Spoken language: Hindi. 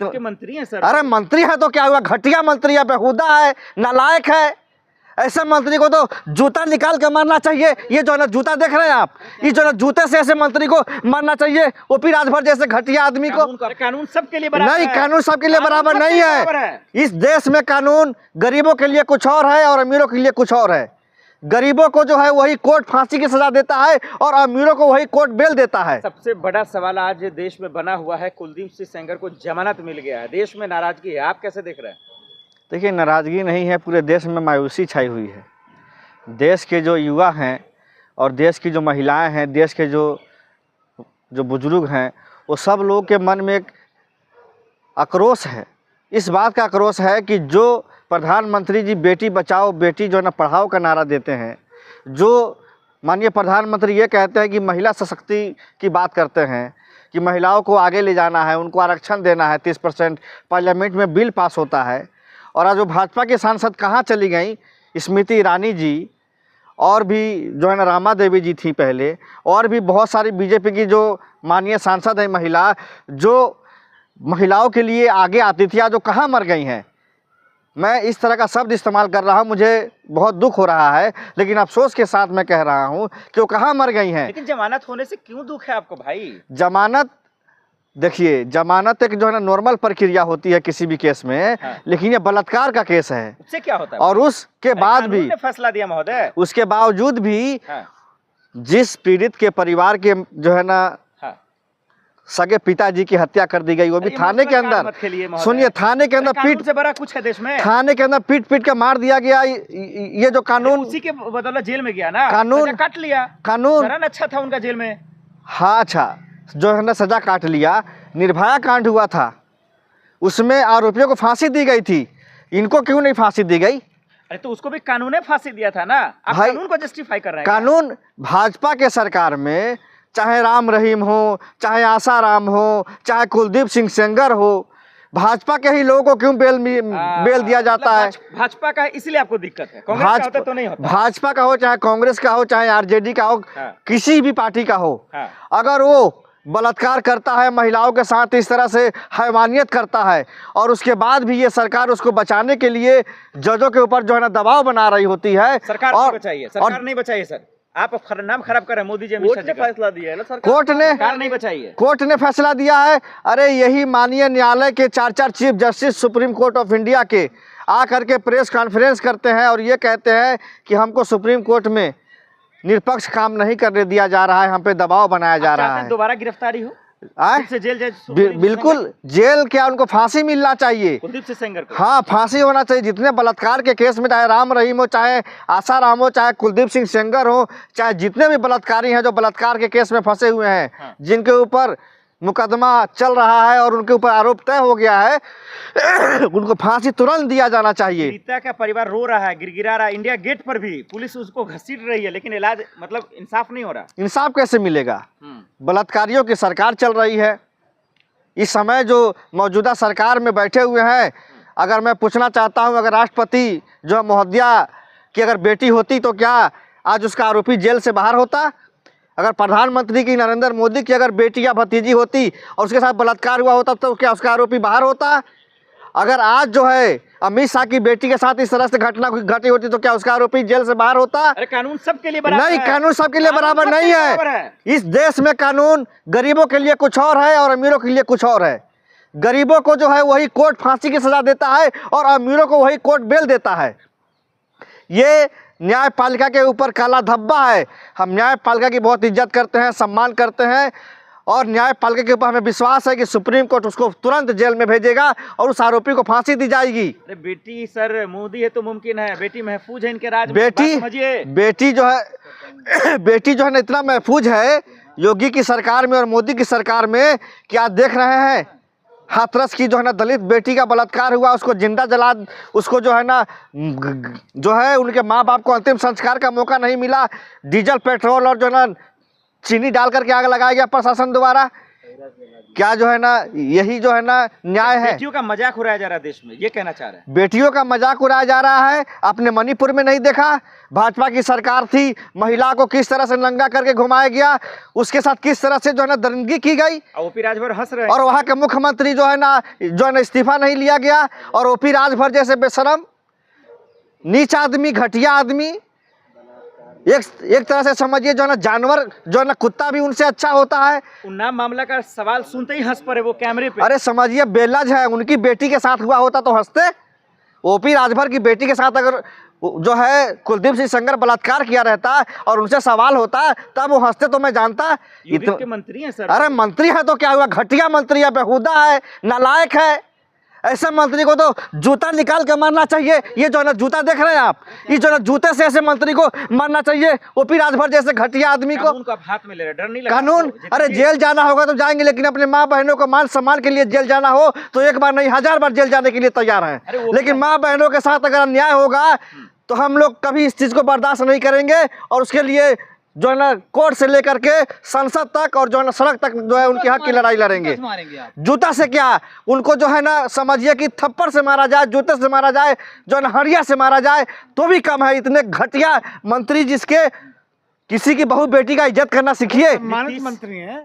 तो मंत्री हैं सर। अरे मंत्री है तो क्या हुआ, घटिया मंत्री है, बेहुदा है, नालायक है। ऐसे मंत्री को तो जूता निकाल के मारना चाहिए। ये जो है ना जूता देख रहे हैं आप, ये जो है ना जूते से ऐसे मंत्री को मारना चाहिए, ओपी राजभर जैसे घटिया आदमी को। कानून सबके लिए बराबर नहीं, है। कानून सबके लिए बराबर नहीं है। इस देश में कानून गरीबों के लिए कुछ और है और अमीरों के लिए कुछ और है। गरीबों को जो है वही कोर्ट फांसी की सजा देता है और अमीरों को वही कोर्ट बेल देता है। सबसे बड़ा सवाल आज देश में बना हुआ है, कुलदीप सिंह सेंगर को जमानत मिल गया है, देश में नाराजगी है, आप कैसे देख रहे हैं? देखिए, नाराज़गी नहीं है, पूरे देश में मायूसी छाई हुई है। देश के जो युवा हैं और देश की जो महिलाएं हैं, देश के जो बुजुर्ग हैं, वो सब लोगों के मन में एक आक्रोश है। इस बात का आक्रोश है कि जो प्रधानमंत्री जी बेटी बचाओ बेटी जो है ना पढ़ाओ का नारा देते हैं, जो माननीय प्रधानमंत्री ये कहते हैं कि महिला सशक्ति की बात करते हैं कि महिलाओं को आगे ले जाना है, उनको आरक्षण देना है, 30% पार्लियामेंट में बिल पास होता है। और आज जो भाजपा के सांसद कहाँ चली गई, स्मृति ईरानी जी और भी जो है ना रामा देवी जी थी पहले, और भी बहुत सारी बीजेपी की जो माननीय सांसद है महिला, जो महिलाओं के लिए आगे आती थी, आज जो कहाँ मर गई हैं। मैं इस तरह का शब्द इस्तेमाल कर रहा हूँ, मुझे बहुत दुख हो रहा है, लेकिन अफसोस के साथ मैं कह रहा हूँ कि वो कहाँ मर गई हैं। लेकिन जमानत होने से क्यों दुख है आपको भाई? जमानत, देखिए, जमानत एक जो है ना नॉर्मल प्रक्रिया होती है किसी भी केस में। हाँ। लेकिन ये बलात्कार का केस है, उससे क्या होता है? और उसके बाद भी फैसला दिया महोदय, उसके बावजूद भी हाँ। जिस पीड़ित के परिवार के जो है ना सगे पिताजी की हत्या कर दी गई, वो भी थाने के अंदर, सुनिए, थाने के अंदर पीट से बड़ा कुछ है देश में, थाने के अंदर पीट पीट के मार दिया गया। ये जो कानून, उसी के बदौलत जेल में गया ना, कानून काट लिया, कानून अच्छा था उनका जेल में। हाँ, अच्छा, जो है ना सजा काट लिया। निर्भया कांड हुआ था, उसमें आरोपियों को फांसी दी गई थी, इनको क्यों नहीं फांसी दी गई? अरे तो उसको भी कानून ने फांसी दिया था ना, आप कानून को जस्टिफाई कर रहे हैं। कानून भाजपा के सरकार में, चाहे राम रहीम हो, चाहे आसाराम हो, चाहे कुलदीप सिंह सेंगर हो, भाजपा के ही लोगों को क्यों बेल दिया जाता है? भाजपा का इसलिए आपको दिक्कत है, कांग्रेस का होता तो नहीं होता। भाजपा का हो, चाहे कांग्रेस का हो, चाहे आरजेडी का हो, किसी भी पार्टी का हो, अगर वो बलात्कार करता है, महिलाओं के साथ इस तरह से हैवानियत करता है, और उसके बाद भी ये सरकार उसको बचाने के लिए जजों के ऊपर जो है ना दबाव बना रही होती है। सरकार नहीं बचाइए, सरकार नहीं बचाइए सर, आप नाम खराब कर रहे हैं। मोदी जी कोर्ट ने फैसला दिया है ना सर, कोर्ट ने नहीं बचाइए, कोर्ट ने फैसला दिया है। अरे यही माननीय न्यायालय के 4 chief justice supreme court of India के आकर के प्रेस कॉन्फ्रेंस करते हैं और ये कहते हैं कि हमको सुप्रीम कोर्ट में निष्पक्ष काम नहीं करने दिया जा रहा है, हम पे दबाव बनाया जा रहा है। दोबारा गिरफ्तारी हो, से जेल बिल्कुल, जेल क्या, उनको फांसी मिलना चाहिए कुलदीप सिंह सेंगर को। हाँ, फांसी होना चाहिए। जितने बलात्कार के केस में, चाहे राम रहीम हो, चाहे आसाराम हो, चाहे कुलदीप सिंह सेंगर हो, चाहे जितने भी बलात्कारी हैं जो बलात्कार के केस में फंसे हुए हैं, जिनके ऊपर मुकदमा चल रहा है और उनके ऊपर आरोप तय हो गया है, उनको फांसी तुरंत दिया जाना चाहिए। पीड़िता का परिवार रो रहा है, गिड़गिड़ा रहा है, इंडिया गेट पर भी पुलिस उसको घसीट रही है, लेकिन इलाज मतलब इंसाफ नहीं हो रहा। इंसाफ कैसे मिलेगा? बलात्कारियों की सरकार चल रही है इस समय, जो मौजूदा सरकार में बैठे हुए हैं। अगर मैं पूछना चाहता हूं, अगर राष्ट्रपति जो महोदया की अगर बेटी होती तो क्या आज उसका आरोपी जेल से बाहर होता? अगर प्रधानमंत्री की, नरेंद्र मोदी की अगर बेटी या भतीजी होती और उसके साथ बलात्कार हुआ होता तो क्या उसका आरोपी बाहर होता? अगर आज जो है अमित शाह की बेटी के साथ इस तरह से घटना घटी होती तो क्या उसका आरोपी जेल से बाहर होता? अरे कानून सबके लिए बराबर नहीं, कानून सबके लिए बराबर नहीं है। इस देश में कानून गरीबों के लिए कुछ और है और अमीरों के लिए कुछ और है। गरीबों को जो है वही कोर्ट फांसी की सजा देता है और अमीरों को वही कोर्ट बेल देता है। ये न्यायपालिका के ऊपर काला धब्बा है। हम न्यायपालिका की बहुत इज्जत करते हैं, सम्मान करते हैं, और न्यायपालिका के ऊपर हमें विश्वास है कि सुप्रीम कोर्ट उसको तुरंत जेल में भेजेगा और उस आरोपी को फांसी दी जाएगी। अरे बेटी सर, मोदी है तो मुमकिन है, बेटी महफूज है इनके राज में। बेटी जो है ना इतना महफूज है योगी की सरकार में और मोदी की सरकार में कि आज देख रहे हैं हाथरस की जो है ना दलित बेटी का बलात्कार हुआ, उसको जिंदा जला, उसको जो है ना जो है उनके माँ बाप को अंतिम संस्कार का मौका नहीं मिला। डीजल पेट्रोल और जो है ना चीनी डाल करके आग लगाया गया प्रशासन द्वारा। क्या जो है ना, यही जो है ना न्याय है। बेटियों का मजाक उड़ाया जा रहा है देश में, ये कहना चाह रहे हैं। बेटियों का मजाक उड़ाया जा रहा है। आपने मणिपुर में नहीं देखा, भाजपा की सरकार थी, महिला को किस तरह से नंगा करके घुमाया गया, उसके साथ किस तरह से जो है ना दरिंदगी की गई, ओपी राजभर हंस रहे हैं। और वहाँ के मुख्यमंत्री जो है ना इस्तीफा नहीं लिया गया, और ओपी राजभर जैसे बेशरम नीच आदमी, घटिया आदमी, एक तरह से समझिए जो है ना जानवर, जो है ना कुत्ता भी उनसे अच्छा होता है। उन्नाव मामला का सवाल सुनते ही हंस पड़े वो कैमरे पे। अरे समझिए बेलज है, उनकी बेटी के साथ हुआ होता तो हंसते। ओपी राजभर की बेटी के साथ अगर जो है कुलदीप सिंह सेंगर बलात्कार किया रहता और उनसे सवाल होता तब वो हंसते तो मैं जानता। के मंत्री हैं सर। अरे मंत्री है तो क्या हुआ, घटिया मंत्री है, बेहुदा है, नालायक है। ऐसे मंत्री को तो जूता निकाल के मारना चाहिए। ये जो है ना जूता देख रहे हैं आप, ये जो है ना जूते से ऐसे मंत्री को मारना चाहिए, ओपी राजभर जैसे घटिया आदमी को। कानून को आप हाथ में ले रहे, डर नहीं लगा? कानून, अरे जेल जाना होगा तो जाएंगे, लेकिन अपने माँ बहनों को मान सम्मान के लिए जेल जाना हो तो एक बार नहीं 1000 बार जेल जाने के लिए तैयार हैं। लेकिन माँ बहनों के साथ अगर अन्याय होगा तो हम लोग कभी इस चीज को बर्दाश्त नहीं करेंगे, और उसके लिए जो है ना कोर्ट से लेकर के संसद तक और जो है ना सड़क तक जो है उनके हक की लड़ाई लड़ेंगे। जूता से क्या, उनको जो है ना समझिए कि थप्पड़ से मारा जाए, जूते से मारा जाए, जो है ना हड़िया से मारा जाए तो भी कम है। इतने घटिया मंत्री जिसके किसी की बहू बेटी का इज्जत करना सीखिए। सम्मानित मंत्री हैं।